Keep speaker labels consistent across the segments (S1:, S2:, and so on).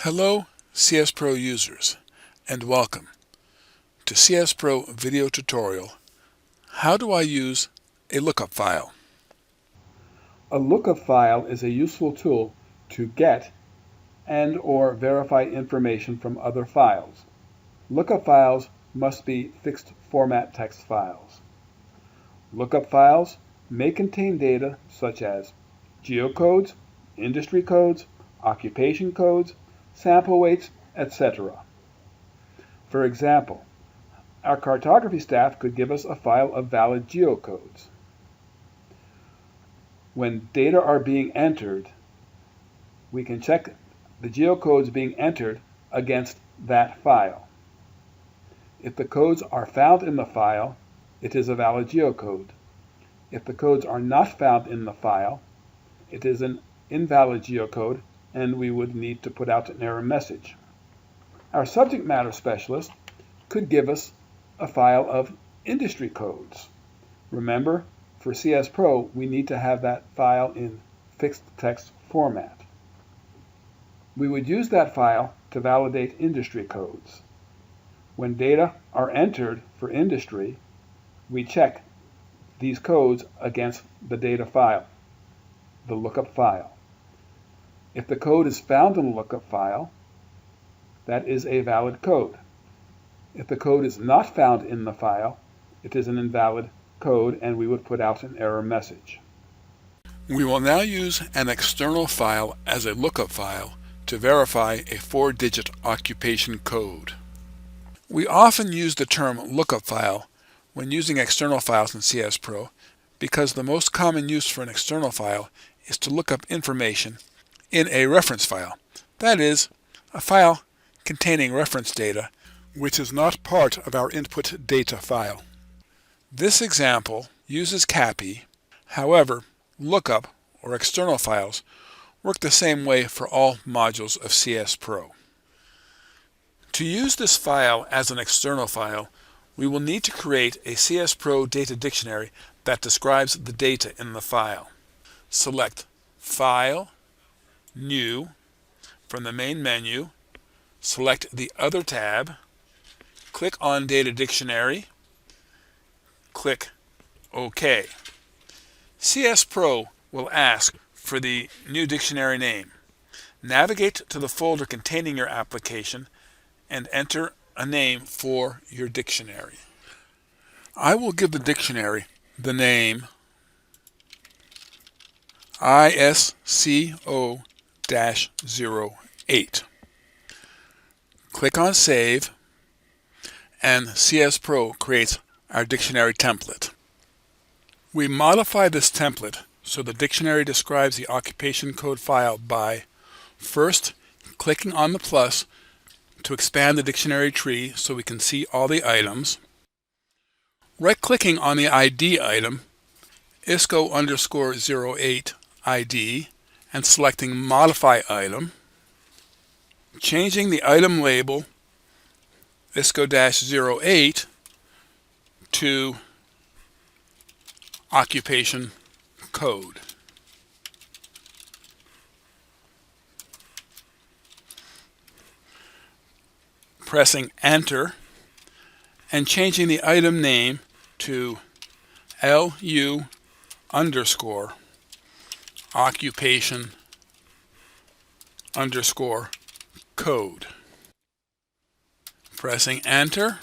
S1: Hello CS Pro users, and welcome to CS Pro video tutorial. How do I use a lookup file?
S2: A lookup file is a useful tool to get and/or verify information from other files. Lookup files must be fixed format text files. Lookup files may contain data such as geocodes, industry codes, occupation codes, sample weights, etc. For example, our cartography staff could give us a file of valid geocodes. When data are being entered, we can check the geocodes being entered against that file. If the codes are found in the file, it is a valid geocode. If the codes are not found in the file, it is an invalid geocode, and we would need to put out an error message. Our subject matter specialist could give us a file of industry codes. Remember, for CS Pro, we need to have that file in fixed text format. We would use that file to validate industry codes. When data are entered for industry, we check these codes against the data file, the lookup file. If the code is found in the lookup file, that is a valid code. If the code is not found in the file, it is an invalid code, and we would put out an error message.
S1: We will now use an external file as a lookup file to verify a 4-digit occupation code. We often use the term lookup file when using external files in CS Pro because the most common use for an external file is to look up information in a reference file. That is, a file containing reference data which is not part of our input data file. This example uses CAPI. However, lookup or external files work the same way for all modules of CS Pro. To use this file as an external file, we will need to create a CS Pro data dictionary that describes the data in the file. Select File, New from the main menu, select the Other tab, click on Data Dictionary, click OK. CS Pro will ask for the new dictionary name. Navigate to the folder containing your application and enter a name for your dictionary. I will give the dictionary the name ISCO-08. Click on Save, and CS Pro creates our dictionary template. We modify this template so the dictionary describes the occupation code file by first clicking on the plus to expand the dictionary tree so we can see all the items, right-clicking on the ID item, ISCO_08 ID, and selecting Modify Item, changing the item label ISCO-08 to Occupation Code. Pressing Enter and changing the item name to LU_occupation_code. Pressing Enter,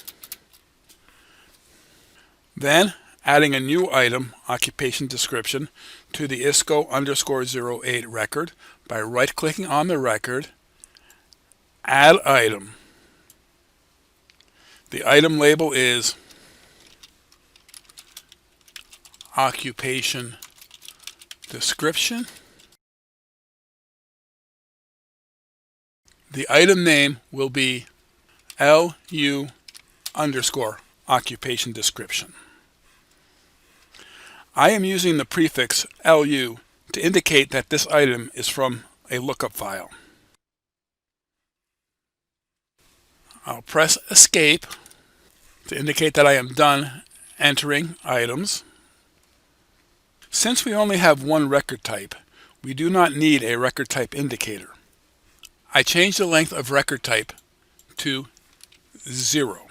S1: then adding a new item, occupation description, to the ISCO_08 record by right-clicking on the record, Add Item. The item label is Occupation Description. The item name will be LU_occupation description. I am using the prefix LU to indicate that this item is from a lookup file. I'll press Escape to indicate that I am done entering items. Since we only have one record type, we do not need a record type indicator. I change the length of record type to 0.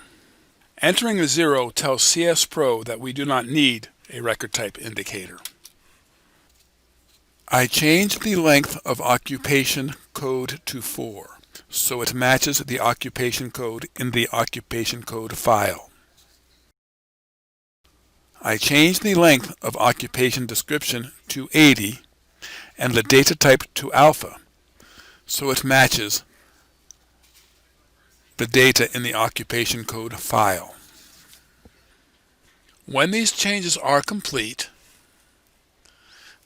S1: Entering a 0 tells CS Pro that we do not need a record type indicator. I change the length of occupation code to 4, so it matches the occupation code in the occupation code file. I change the length of occupation description to 80 and the data type to alpha, so it matches the data in the occupation code file. When these changes are complete,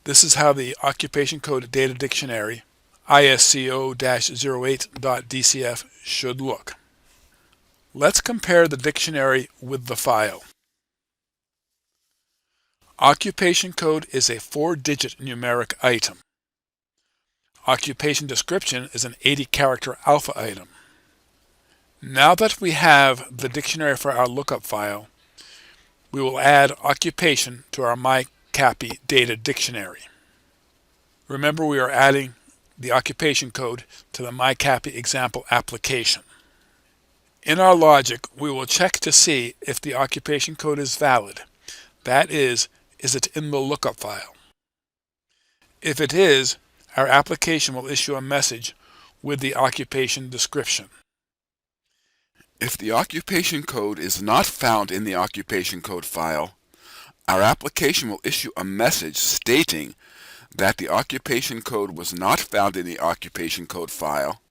S1: this is how the occupation code data dictionary ISCO-08.dcf should look. Let's compare the dictionary with the file. Occupation code is a 4-digit numeric item. Occupation description is an 80-character alpha item. Now that we have the dictionary for our lookup file, we will add occupation to our myCAPI data dictionary. Remember, we are adding the occupation code to the myCAPI example application. In our logic, we will check to see if the occupation code is valid. That is it in the lookup file? If it is, our application will issue a message with the occupation description.
S3: If the occupation code is not found in the occupation code file, our application will issue a message stating that the occupation code was not found in the occupation code file.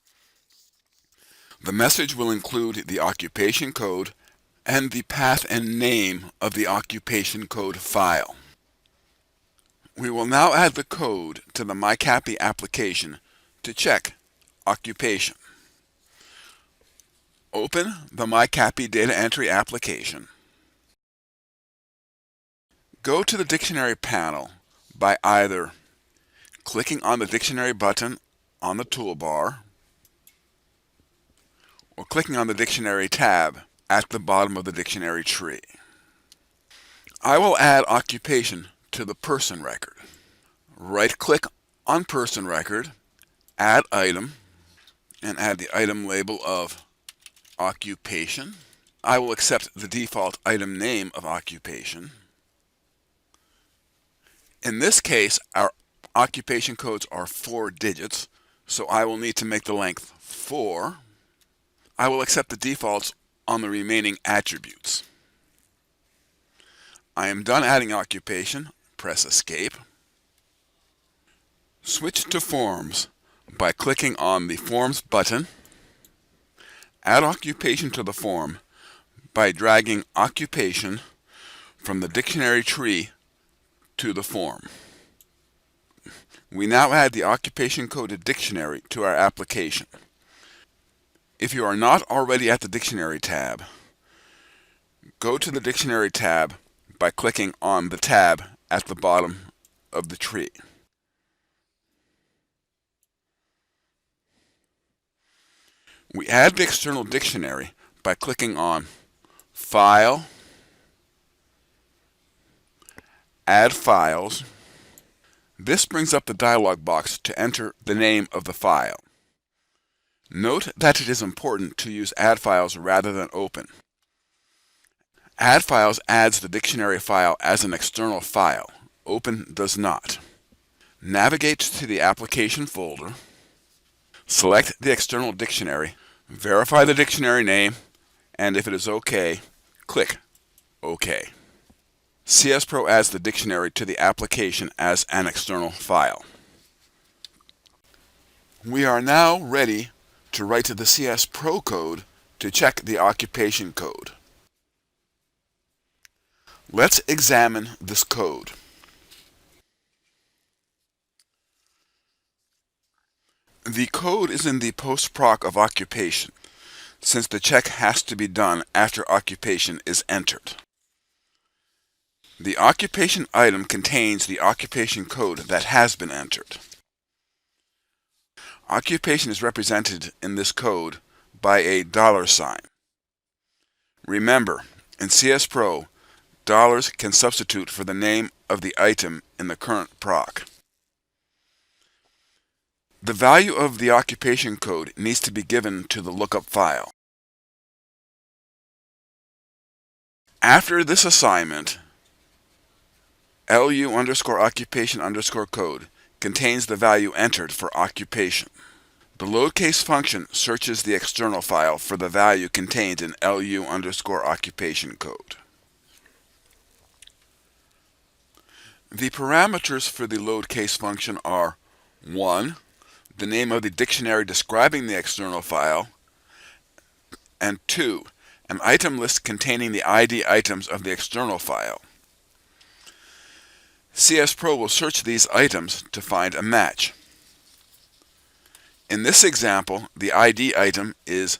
S3: The message will include the occupation code and the path and name of the occupation code file. We will now add the code to the myCAPI application to check occupation. Open the myCAPI data entry application. Go to the dictionary panel by either clicking on the dictionary button on the toolbar or clicking on the dictionary tab at the bottom of the dictionary tree. I will add occupation to the person record. Right-click on person record, add item, and add the item label of occupation. I will accept the default item name of occupation. In this case, our occupation codes are 4 digits, so I will need to make the length 4. I will accept the defaults on the remaining attributes. I am done adding occupation. Press Escape. Switch to Forms by clicking on the Forms button. Add occupation to the form by dragging occupation from the dictionary tree to the form. We now add the occupation coded dictionary to our application. If you are not already at the dictionary tab, go to the dictionary tab by clicking on the tab at the bottom of the tree. We add the external dictionary by clicking on File, Add Files. This brings up the dialog box to enter the name of the file. Note that it is important to use Add Files rather than Open. Add Files adds the dictionary file as an external file. Open does not. Navigate to the application folder. Select the external dictionary. Verify the dictionary name, and if it is OK, click OK. CS Pro adds the dictionary to the application as an external file. We are now ready to write to the CS Pro code to check the occupation code. Let's examine this code. The code is in the post-proc of occupation, since the check has to be done after occupation is entered. The occupation item contains the occupation code that has been entered. Occupation is represented in this code by a $sign. Remember, in CS Pro, dollars can substitute for the name of the item in the current proc. The value of the occupation code needs to be given to the lookup file. After this assignment, lu_occupation_code contains the value entered for occupation. The load case function searches the external file for the value contained in lu_occupation code. The parameters for the load case function are 1. The name of the dictionary describing the external file, and 2. An item list containing the ID items of the external file. CS Pro will search these items to find a match. In this example, the ID item is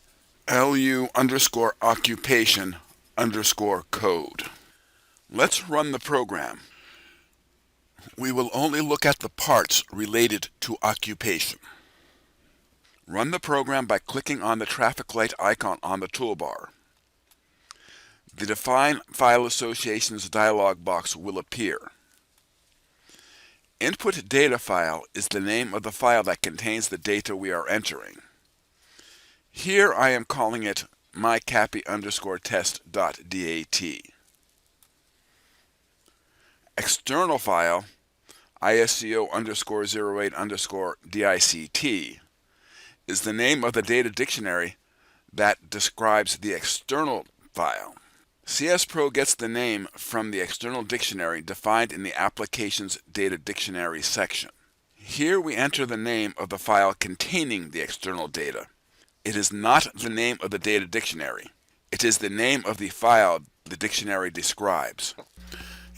S3: lu_occupation_code. Let's run the program. We will only look at the parts related to occupation. Run the program by clicking on the traffic light icon on the toolbar. The Define File Associations dialog box will appear. Input data file is the name of the file that contains the data we are entering. Here I am calling it mycappy_test.dat. External file ISCO_08_DICT is the name of the data dictionary that describes the external file. CS Pro gets the name from the external dictionary defined in the Applications Data Dictionary section. Here we enter the name of the file containing the external data. It is not the name of the data dictionary. It is the name of the file the dictionary describes.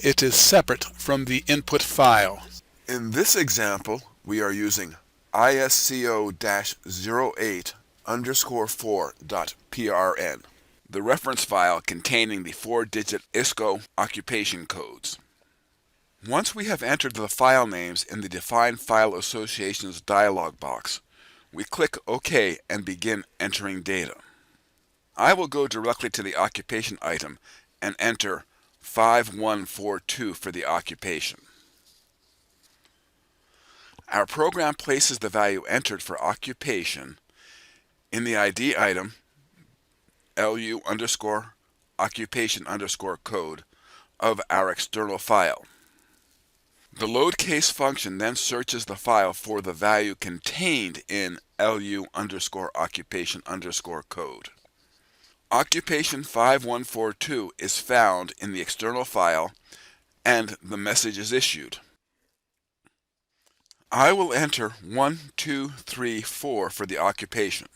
S1: It is separate from the input file.
S3: In this example, we are using ISCO-08_4.prn, the reference file containing the 4-digit ISCO occupation codes. Once we have entered the file names in the Define File Associations dialog box, we click OK and begin entering data. I will go directly to the occupation item and enter 5142 for the occupation. Our program places the value entered for occupation in the ID item lu_occupation_code of our external file. The load case function then searches the file for the value contained in lu_occupation_code. Occupation 5142 is found in the external file and the message is issued. I will enter 1, 2, 3, 4 for the occupation.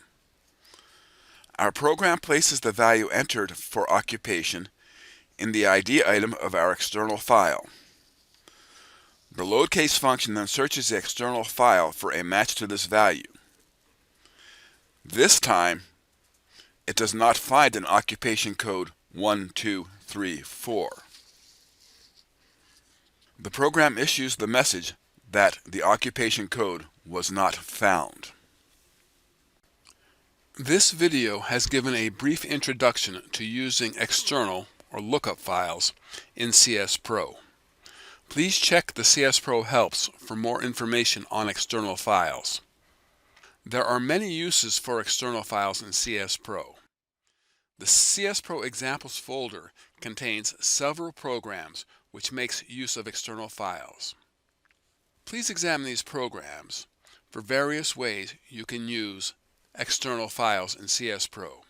S3: Our program places the value entered for occupation in the ID item of our external file. The load case function then searches the external file for a match to this value. This time, it does not find an occupation code 1, 2, 3, 4. The program issues the message that the occupation code was not found.
S1: This video has given a brief introduction to using external or lookup files in CS Pro. Please check the CS Pro helps for more information on external files. There are many uses for external files in CS Pro. The CS Pro Examples folder contains several programs which makes use of external files. Please examine these programs for various ways you can use external files in CS Pro.